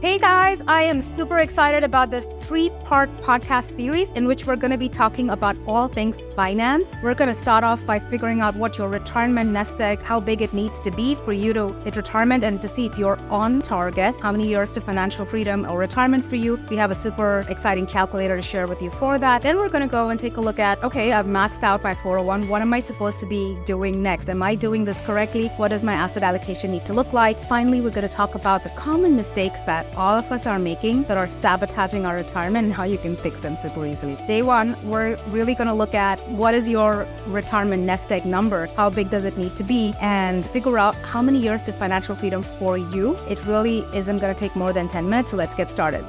Hey guys, I am super excited about this 3-part podcast series in which we're going to be talking about all things finance. We're going to start off by figuring out what your retirement nest egg, how big it needs to be for you to hit retirement and to see if you're on target, how many years to financial freedom or retirement for you. We have a super exciting calculator to share with you for that. Then we're going to go and take a look at, okay, I've maxed out my 401. What am I supposed to be doing next? Am I doing this correctly? What does my asset allocation need to look like? Finally, we're going to talk about the common mistakes that all of us are making that are sabotaging our retirement and how you can fix them super easily. Day one, we're really going to look at what is your retirement nest egg number, how big does it need to be, and figure out how many years to financial freedom for you. It really isn't going to take more than 10 minutes, so let's get started.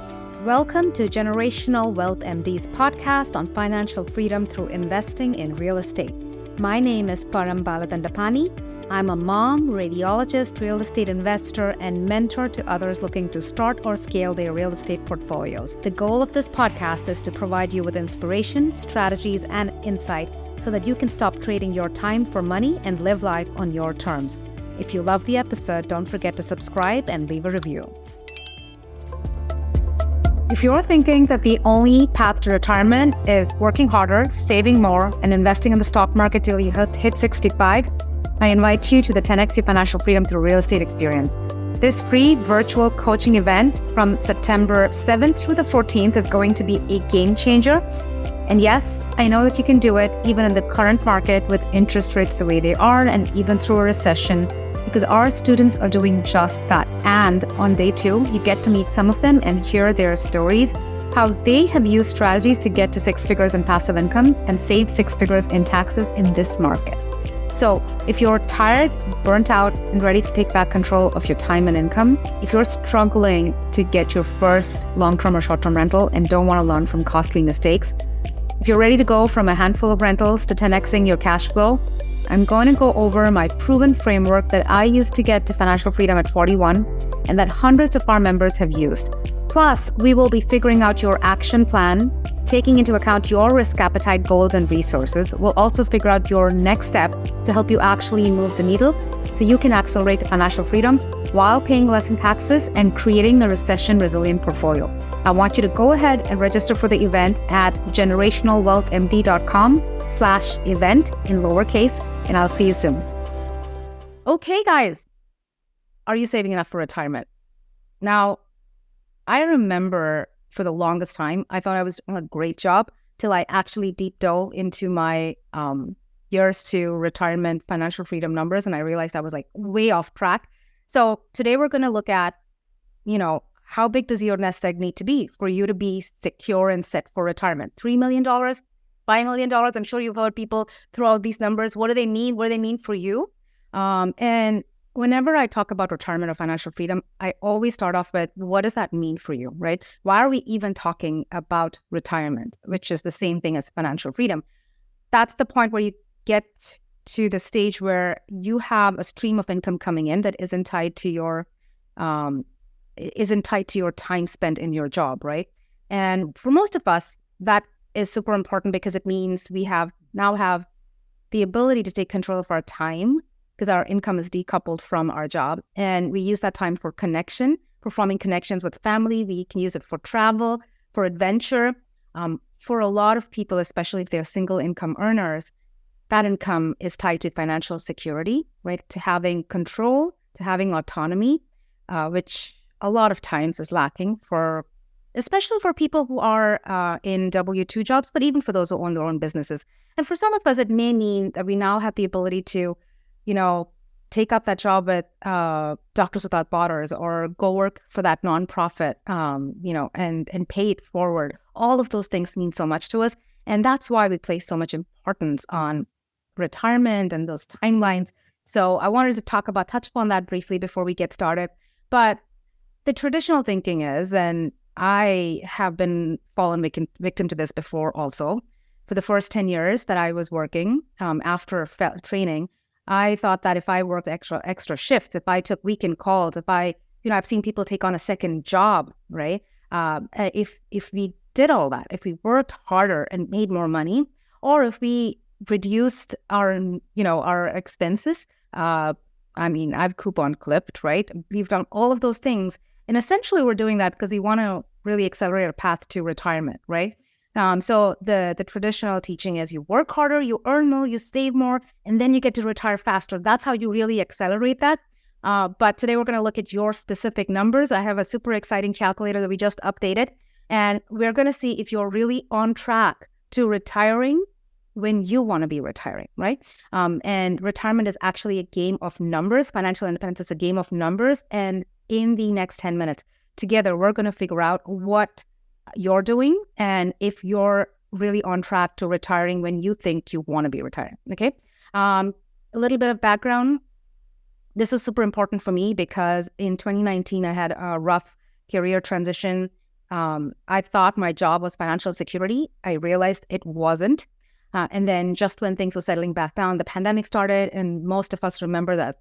Welcome to Generational Wealth MD's podcast on financial freedom through investing in real estate. My name is Param Baladandapani. I'm a mom, radiologist, real estate investor, and mentor to others looking to start or scale their real estate portfolios. The goal of this podcast is to provide you with inspiration, strategies, and insight so that you can stop trading your time for money and live life on your terms. If you love the episode, don't forget to subscribe and leave a review. If you're thinking that the only path to retirement is working harder, saving more, and investing in the stock market till you hit 65, I invite you to the 10X Your Financial Freedom Through Real Estate experience. This free virtual coaching event from September 7th through the 14th is going to be a game changer. And yes, I know that you can do it even in the current market with interest rates the way they are and even through a recession, because our students are doing just that. And on day 2, you get to meet some of them and hear their stories, how they have used strategies to get to 6 figures in passive income and save 6 figures in taxes in this market. So if you're tired, burnt out, and ready to take back control of your time and income, if you're struggling to get your first long-term or short-term rental and don't want to learn from costly mistakes, if you're ready to go from a handful of rentals to 10xing your cash flow, I'm going to go over my proven framework that I used to get to financial freedom at 41 and that hundreds of our members have used. Plus, we will be figuring out your action plan, taking into account your risk appetite, goals, and resources. We'll also figure out your next step to help you actually move the needle so you can accelerate to financial freedom while paying less in taxes and creating a recession-resilient portfolio. I want you to go ahead and register for the event at generationalwealthmd.com/event in lowercase, and I'll see you soon. Okay, guys, are you saving enough for retirement? Now, I remember for the longest time, I thought I was doing a great job till I actually deep dove into my years to retirement financial freedom numbers, and I realized I was like way off track. So today we're going to look at, how big does your nest egg need to be for you to be secure and set for retirement? $3 million, $5 million? I'm sure you've heard people throw out these numbers. What do they mean? What do they mean for you? And whenever I talk about retirement or financial freedom, I always start off with, what does that mean for you, right? Why are we even talking about retirement, which is the same thing as financial freedom? That's the point where you get to the stage where you have a stream of income coming in that isn't tied to your time spent in your job, right? And for most of us, that is super important because it means we now have the ability to take control of our time, because our income is decoupled from our job. And we use that time for connection, forming connections with family. We can use it for travel, for adventure. For a lot of people, especially if they're single income earners, that income is tied to financial security, right? To having control, to having autonomy, which a lot of times is lacking especially for people who are in W-2 jobs, but even for those who own their own businesses. And for some of us, it may mean that we now have the ability to take up that job with Doctors Without Borders or go work for that nonprofit, and pay it forward. All of those things mean so much to us. And that's why we place so much importance on retirement and those timelines. So I wanted to touch upon that briefly before we get started. But the traditional thinking is, and I have been fallen victim to this before also, for the first 10 years that I was working after training, I thought that if I worked extra shifts, if I took weekend calls, if I've seen people take on a second job, right? If we did all that, if we worked harder and made more money, or if we reduced our expenses, I've coupon clipped, right? We've done all of those things, And essentially, we're doing that because we want to really accelerate our path to retirement, right? So the traditional teaching is you work harder, you earn more, you save more, and then you get to retire faster. That's how you really accelerate that. But today we're going to look at your specific numbers. I have a super exciting calculator that we just updated, and we're going to see if you're really on track to retiring when you want to be retiring, right? And retirement is actually a game of numbers. Financial independence is a game of numbers. And in the next 10 minutes, together, we're going to figure out what you're doing and if you're really on track to retiring when you think you want to be retiring, okay? A little bit of background. This is super important for me because in 2019, I had a rough career transition. I thought my job was financial security. I realized it wasn't. And then just when things were settling back down, the pandemic started, and most of us remember that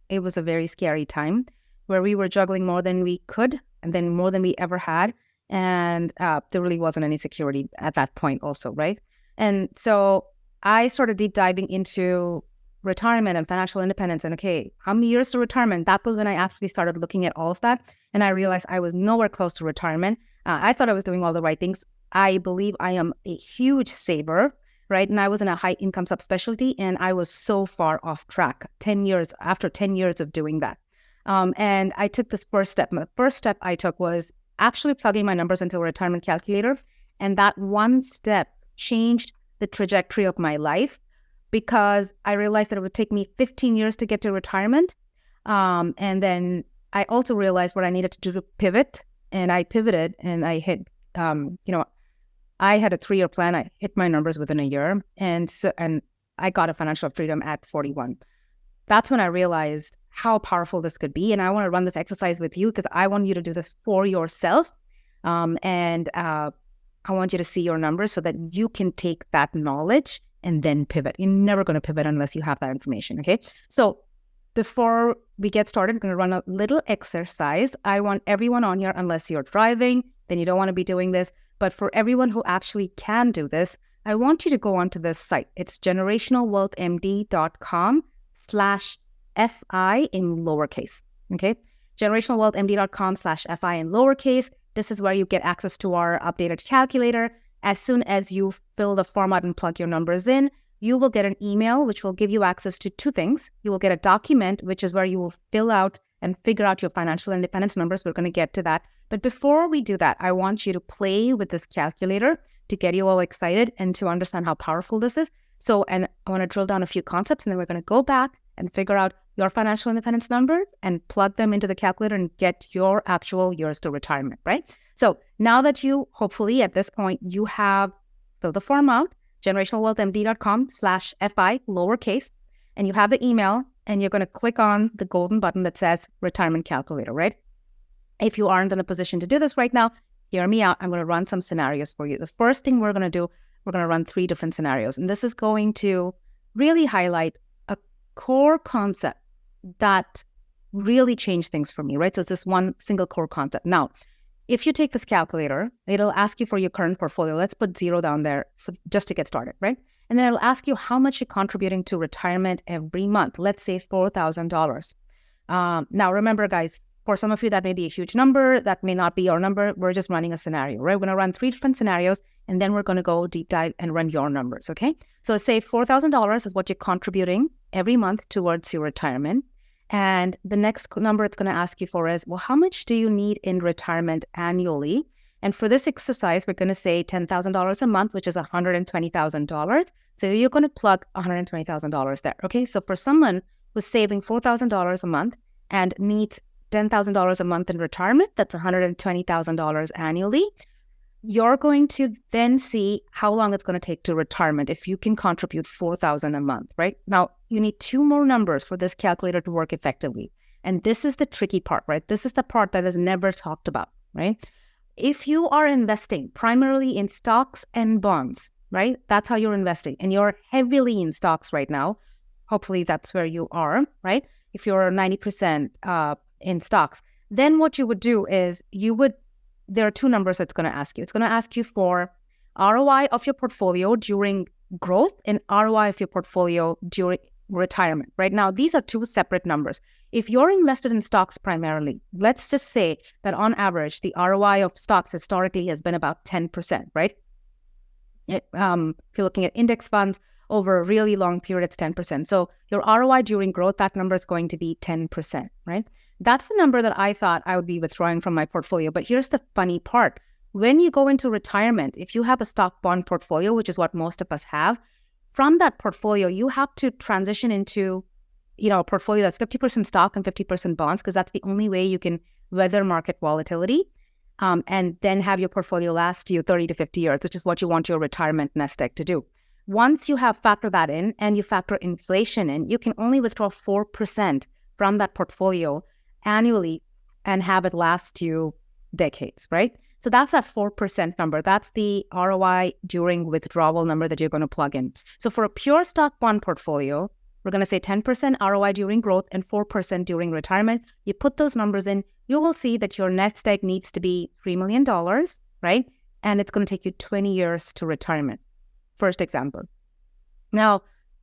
it was a very scary time where we were juggling more than we could and then more than we ever had. And there really wasn't any security at that point also, right? And so I started deep diving into retirement and financial independence and, okay, how many years to retirement? That was when I actually started looking at all of that. And I realized I was nowhere close to retirement. I thought I was doing all the right things. I believe I am a huge saver, right? And I was in a high income subspecialty, and I was so far off track 10 years after 10 years of doing that. And I took this first step. The first step I took was actually plugging my numbers into a retirement calculator. And that one step changed the trajectory of my life because I realized that it would take me 15 years to get to retirement. And then I also realized what I needed to do to pivot. And I pivoted and I hit, I had a 3-year plan. I hit my numbers within a year, and I got a financial freedom at 41. That's when I realized how powerful this could be. And I want to run this exercise with you because I want you to do this for yourself. And I want you to see your numbers so that you can take that knowledge and then pivot. You're never going to pivot unless you have that information, okay? So before we get started, I'm going to run a little exercise. I want everyone on here, unless you're driving, then you don't want to be doing this. But for everyone who actually can do this, I want you to go onto this site. It's generationalwealthmd.com/FI in lowercase, okay? generationalwealthmd.com/FI in lowercase. This is where you get access to our updated calculator. As soon as you fill the form out and plug your numbers in, you will get an email, which will give you access to 2 things. You will get a document, which is where you will fill out and figure out your financial independence numbers. We're going to get to that. But before we do that, I want you to play with this calculator to get you all excited and to understand how powerful this is. So, and I want to drill down a few concepts, and then we're going to go back and figure out your financial independence number and plug them into the calculator and get your actual years to retirement, right? So now that you, hopefully at this point, you have filled the form out, generationalwealthmd.com/FI, lowercase, and you have the email, and you're going to click on the golden button that says retirement calculator, right? If you aren't in a position to do this right now, hear me out. I'm going to run some scenarios for you. The first thing we're going to do, we're going to run 3 different scenarios. And this is going to really highlight a core concept that really changed things for me, right? So it's this one single core concept. Now, if you take this calculator, it'll ask you for your current portfolio. Let's put 0 down there just to get started, right? And then it'll ask you how much you're contributing to retirement every month. Let's say $4,000. Now, remember, guys, for some of you, that may be a huge number. That may not be your number. We're just running a scenario, right? We're going to run 3 different scenarios, and then we're going to go deep dive and run your numbers, okay? So say $4,000 is what you're contributing every month towards your retirement. And the next number it's going to ask you for is, well, how much do you need in retirement annually? And for this exercise, we're going to say $10,000 a month, which is $120,000. So you're going to plug $120,000 there, okay? So for someone who's saving $4,000 a month and needs $10,000 a month in retirement, that's $120,000 annually. You're going to then see how long it's going to take to retirement if you can contribute $4,000 a month, right? Now, you need 2 more numbers for this calculator to work effectively. And this is the tricky part, right? This is the part that is never talked about, right? If you are investing primarily in stocks and bonds, right? That's how you're investing. And you're heavily in stocks right now. Hopefully that's where you are, right? If you're 90% in stocks, then what you would do is there are 2 numbers it's going to ask you. It's going to ask you for ROI of your portfolio during growth and ROI of your portfolio retirement. Right now, these are two separate numbers. If you're invested in stocks primarily, let's just say that on average, the ROI of stocks historically has been about 10%, right? If you're looking at index funds over a really long period, it's 10%. So your ROI during growth, that number is going to be 10%, right? That's the number that I thought I would be withdrawing from my portfolio. But here's the funny part. When you go into retirement, if you have a stock bond portfolio, which is what most of us have, from that portfolio, you have to transition into, a portfolio that's 50% stock and 50% bonds, because that's the only way you can weather market volatility. And then have your portfolio last you 30 to 50 years, which is what you want your retirement nest egg to do. Once you have factored that in and you factor inflation in, you can only withdraw 4% from that portfolio annually and have it last you decades, right? So that's that 4% number. That's the ROI during withdrawal number that you're going to plug in. So for a pure stock bond portfolio, we're going to say 10% ROI during growth and 4% during retirement. You put those numbers in, you will see that your nest egg needs to be $3 million, right? And it's going to take you 20 years to retirement. First example. Now,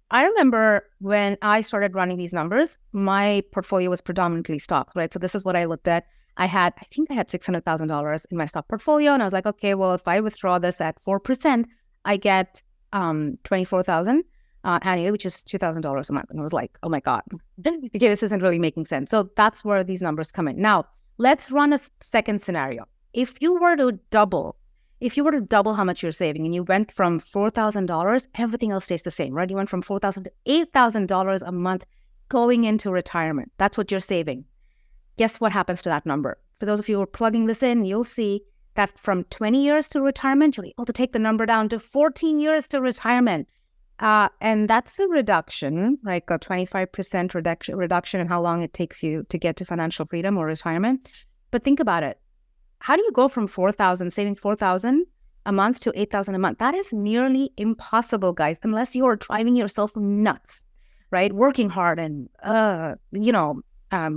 I remember when I started running these numbers, my portfolio was predominantly stock, right? So this is what I looked at. I think I had $600,000 in my stock portfolio. And I was like, okay, well, if I withdraw this at 4%, I get $24,000 annually, which is $2,000 a month. And I was like, oh my God, okay, this isn't really making sense. So that's where these numbers come in. Now, let's run a second scenario. If you were to double how much you're saving and you went from $4,000, everything else stays the same, right? You went from $4,000 to $8,000 a month going into retirement. That's what you're saving. Guess what happens to that number? For those of you who are plugging this in, you'll see that from 20 years to retirement, you'll be able to take the number down to 14 years to retirement. And that's a reduction, right? A 25% reduction in how long it takes you to get to financial freedom or retirement. But think about it. How do you go from saving $4,000 a month to $8,000 a month? That is nearly impossible, guys, unless you are driving yourself nuts, right? Working hard and,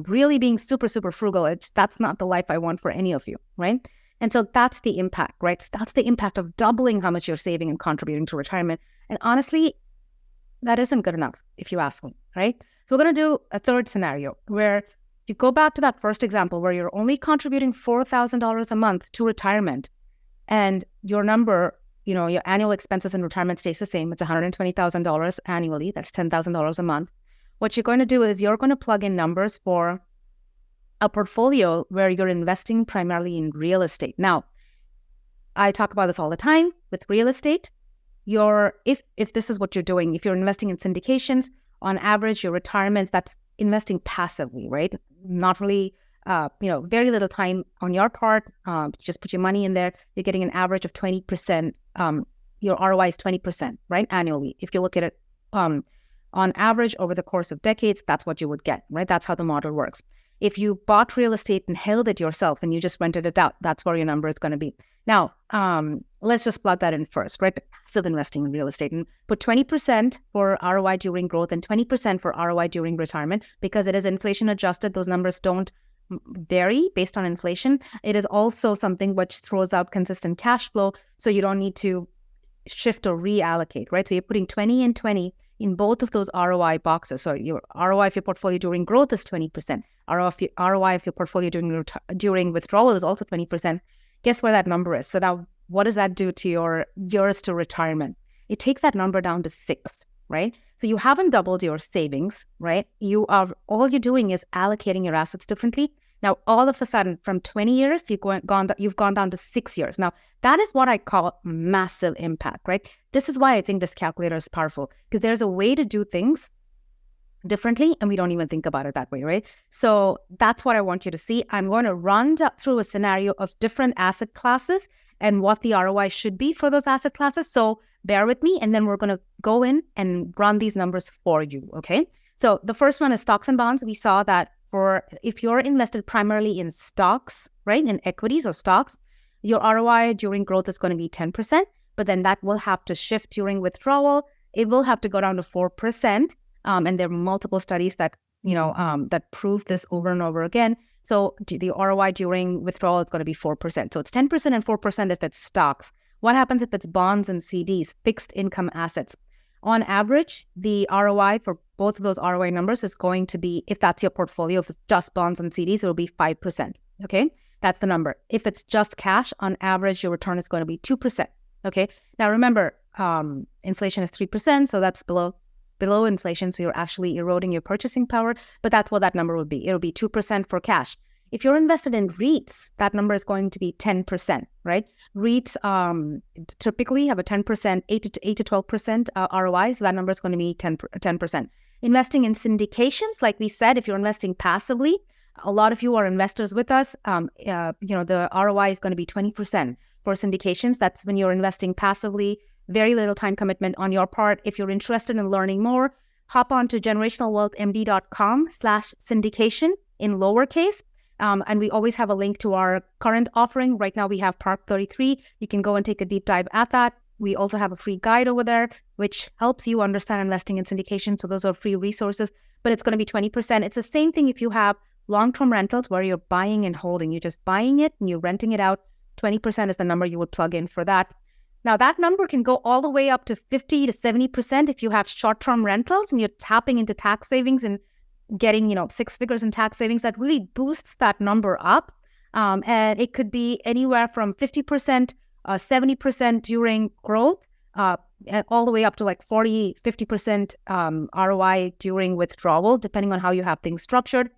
really being super, super frugal. That's not the life I want for any of you, right? And so that's the impact, right? That's the impact of doubling how much you're saving and contributing to retirement. And honestly, that isn't good enough, if you ask me, right? So we're going to do a third scenario where you go back to that first example where you're only contributing $4,000 a month to retirement and your number, your annual expenses in retirement stays the same. It's $120,000 annually. That's $10,000 a month. What you're going to do is you're going to plug in numbers for a portfolio where you're investing primarily in real estate. Now, I talk about this all the time with real estate. If this is what you're doing, if you're investing in syndications, on average, your retirement, that's investing passively, right? Not really, very little time on your part. Just put your money in there. You're getting an average of 20%. Your ROI is 20%, right? Annually. If you look at it on average over the course of decades, that's what you would get, right? That's how the model works. If you bought real estate and held it yourself and you just rented it out, that's where your number is going to be. Now, let's just plug that in first, right? Passive investing in real estate, and put 20% for ROI during growth and 20% for ROI during retirement, because it is inflation adjusted. Those numbers don't vary based on inflation. It is also something which throws out consistent cash flow, so you don't need to shift or reallocate, right? So you're putting 20 and 20 in both of those ROI boxes. So your ROI of your portfolio during growth is 20%. ROI of your portfolio during withdrawal is also 20%. Guess where that number is? So now, what does that do to your years to retirement? It takes that number down to 6, right? So you haven't doubled your savings, right? All you're doing is allocating your assets differently. Now, all of a sudden, from 20 years, you've gone down to 6 years. Now, that is what I call massive impact, right? This is why I think this calculator is powerful, because there's a way to do things differently, and we don't even think about it that way, right? So that's what I want you to see. I'm going to run through a scenario of different asset classes and what the ROI should be for those asset classes. So bear with me, and then we're going to go in and run these numbers for you, okay? So the first one is stocks and bonds. We saw that if you're invested primarily in stocks, right, in equities or stocks, your ROI during growth is going to be 10%, but then that will have to shift during withdrawal. It will have to go down to 4%. And there are multiple studies that, that prove this over and over again. So the ROI during withdrawal is going to be 4%. So it's 10% and 4% if it's stocks. What happens if it's bonds and CDs, fixed income assets? On average, the ROI for both of those ROI numbers is going to be, if that's your portfolio, if it's just bonds and CDs, it'll be 5%. Okay, that's the number. If it's just cash, on average, your return is going to be 2%. Okay, now remember, inflation is 3%, so that's below inflation. So you're actually eroding your purchasing power, but that's what that number would be. It'll be 2% for cash. If you're invested in REITs, that number is going to be 10%, right? REITs typically have a 10%, 8 to 12% ROI, so that number is going to be 10%. Investing in syndications, like we said, if you're investing passively, a lot of you are investors with us. The ROI is going to be 20% for syndications. That's when you're investing passively, very little time commitment on your part. If you're interested in learning more, hop on to generationalwealthmd.com/syndication in lowercase. And we always have a link to our current offering. Right now we have Part 33. You can go and take a deep dive at that. We also have a free guide over there, which helps you understand investing in syndication. So those are free resources, but it's going to be 20%. It's the same thing if you have long-term rentals where you're buying and holding. You're just buying it and you're renting it out. 20% is the number you would plug in for that. Now, that number can go all the way up to 50 to 70% if you have short-term rentals and you're tapping into tax savings and getting, 6 figures in tax savings. That really boosts that number up. And it could be anywhere from 50%, 70% during growth, and all the way up to like 40, 50% ROI during withdrawal, depending on how you have things structured.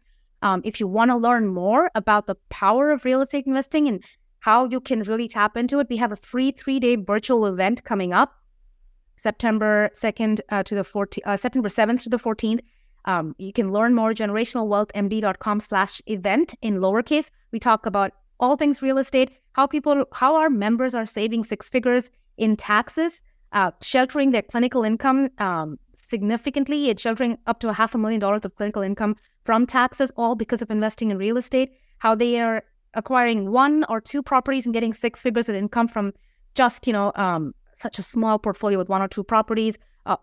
If you want to learn more about the power of real estate investing and how you can really tap into it, we have a free 3-day virtual event coming up, September 7th to the 14th. You can learn more, generationalwealthmd.com/event in lowercase. We talk about all things real estate, how our members are saving 6 figures in taxes, sheltering their clinical income significantly. It's sheltering up to $500,000 of clinical income from taxes, all because of investing in real estate, how they are acquiring 1 or 2 properties and getting 6 figures of income from just, such a small portfolio with 1 or 2 properties,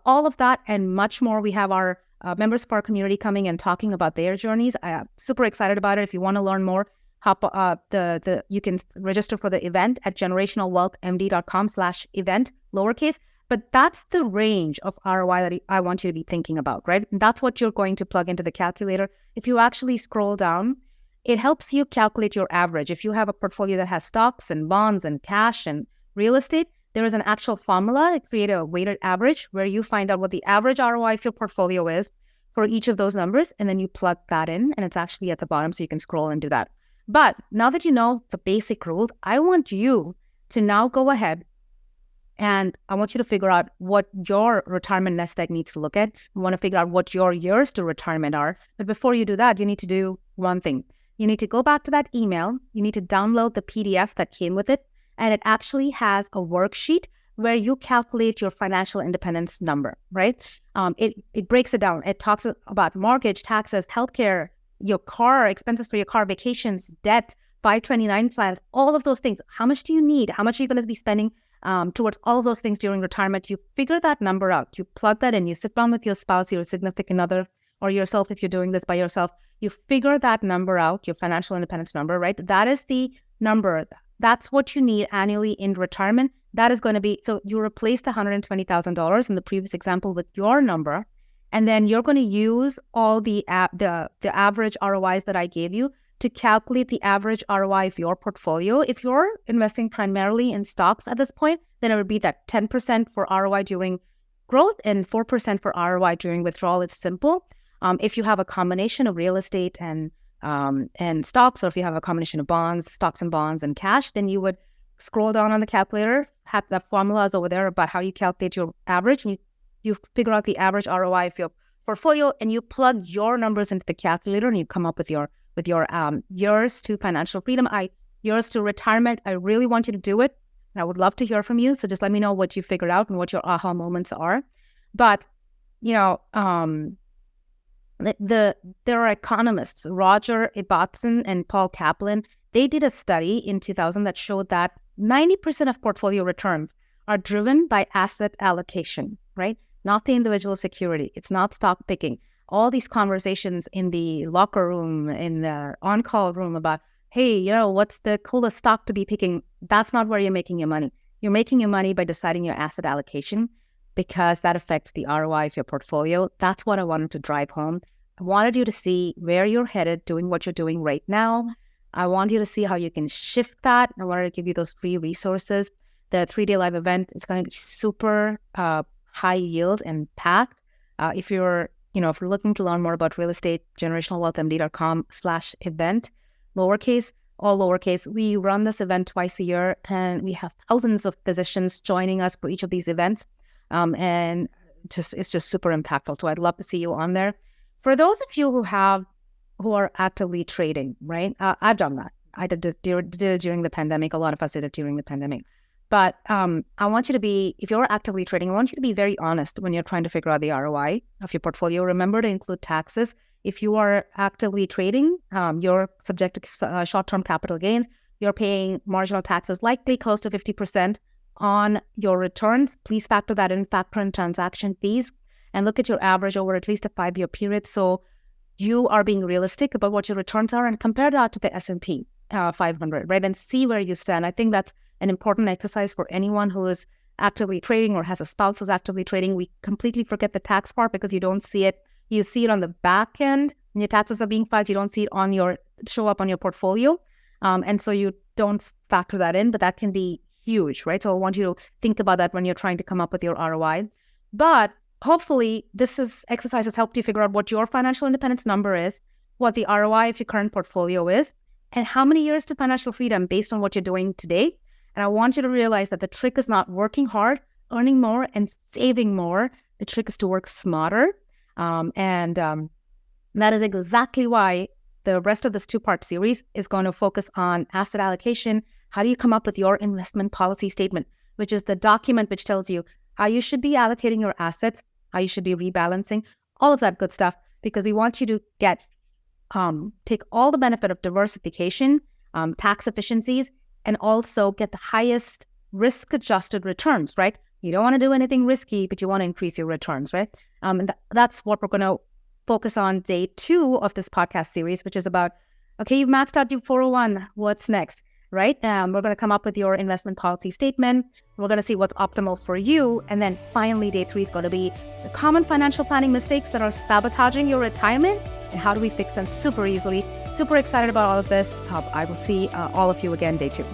all of that and much more. We have our members of our community coming and talking about their journeys. I'm super excited about it. If you want to learn more, you can register for the event at generationalwealthmd.com/event, lowercase. But that's the range of ROI that I want you to be thinking about, right? And that's what you're going to plug into the calculator. If you actually scroll down, it helps you calculate your average. If you have a portfolio that has stocks and bonds and cash and real estate, there is an actual formula to create a weighted average where you find out what the average ROI of your portfolio is for each of those numbers, and then you plug that in, and it's actually at the bottom, so you can scroll and do that. But now that you know the basic rules, I want you to now go ahead and I want you to figure out what your retirement nest egg needs to look at. You want to figure out what your years to retirement are. But before you do that, you need to do one thing. You need to go back to that email. You need to download the PDF that came with it. And it actually has a worksheet where you calculate your financial independence number, right? It breaks it down. It talks about mortgage, taxes, healthcare, your car, expenses for your car, vacations, debt, 529 plans, all of those things. How much do you need? How much are you going to be spending towards all of those things during retirement? You figure that number out. You plug that in. You sit down with your spouse, your significant other, or yourself if you're doing this by yourself. You figure that number out, your financial independence number, right? That is the number. That's what you need annually in retirement. That is going to be, so you replace the $120,000 in the previous example with your number, and then you're going to use all the average ROIs that I gave you to calculate the average ROI of your portfolio. If you're investing primarily in stocks at this point, then it would be that 10% for ROI during growth and 4% for ROI during withdrawal. It's simple. If you have a combination of real estate and stocks, or if you have a combination of bonds, stocks and bonds and cash, then you would scroll down on the calculator, have the formulas over there about how you calculate your average, and you figure out the average ROI of your portfolio, and you plug your numbers into the calculator, and you come up with your years to financial freedom, years to retirement. I really want you to do it, and I would love to hear from you. So just let me know what you figured out and what your aha moments are. But there are economists, Roger Ibbotson and Paul Kaplan. They did a study in 2000 that showed that 90% of portfolio returns are driven by asset allocation, right? Not the individual security. It's not stock picking. All these conversations in the locker room, in the on-call room about, hey, what's the coolest stock to be picking? That's not where you're making your money. You're making your money by deciding your asset allocation. because that affects the ROI of your portfolio. That's what I wanted to drive home. I wanted you to see where you're headed, doing what you're doing right now. I want you to see how you can shift that. I wanted to give you those free resources. The 3-day live event is going to be super high yield and packed. If you're looking to learn more about real estate, generationalwealthmd.com/event, lowercase, all lowercase. We run this event twice a year, and we have thousands of physicians joining us for each of these events. And it's just super impactful. So I'd love to see you on there. For those of you who are actively trading, right? I've done that. I did it during the pandemic. A lot of us did it during the pandemic. But I want you to be, if you're actively trading, I want you to be very honest when you're trying to figure out the ROI of your portfolio. Remember to include taxes. If you are actively trading, you're subject to short-term capital gains. You're paying marginal taxes, likely close to 50% on your returns. Please factor that in, factor in transaction fees, and look at your average over at least a 5-year period. So you are being realistic about what your returns are, and compare that to the S&P 500, right? And see where you stand. I think that's an important exercise for anyone who is actively trading or has a spouse who's actively trading. We completely forget the tax part because you don't see it. You see it on the back end when your taxes are being filed. You don't see it show up on your portfolio. And so you don't factor that in, but that can be huge, right? So I want you to think about that when you're trying to come up with your ROI. But hopefully this exercise has helped you figure out what your financial independence number is, what the ROI of your current portfolio is, and how many years to financial freedom based on what you're doing today. And I want you to realize that the trick is not working hard, earning more, and saving more. The trick is to work smarter. And that is exactly why the rest of this 2-part series is going to focus on asset allocation. How do you come up with your investment policy statement, which is the document which tells you how you should be allocating your assets, how you should be rebalancing, all of that good stuff, because we want you to take all the benefit of diversification, tax efficiencies, and also get the highest risk-adjusted returns, right? You don't want to do anything risky, but you want to increase your returns, right? And that's what we're going to focus on day 2 of this podcast series, which is about, okay, you've maxed out your 401. What's next, right? We're going to come up with your investment policy statement. We're going to see what's optimal for you. And then finally, day 3 is going to be the common financial planning mistakes that are sabotaging your retirement and how do we fix them super easily. Super excited about all of this. I will see all of you again day 2.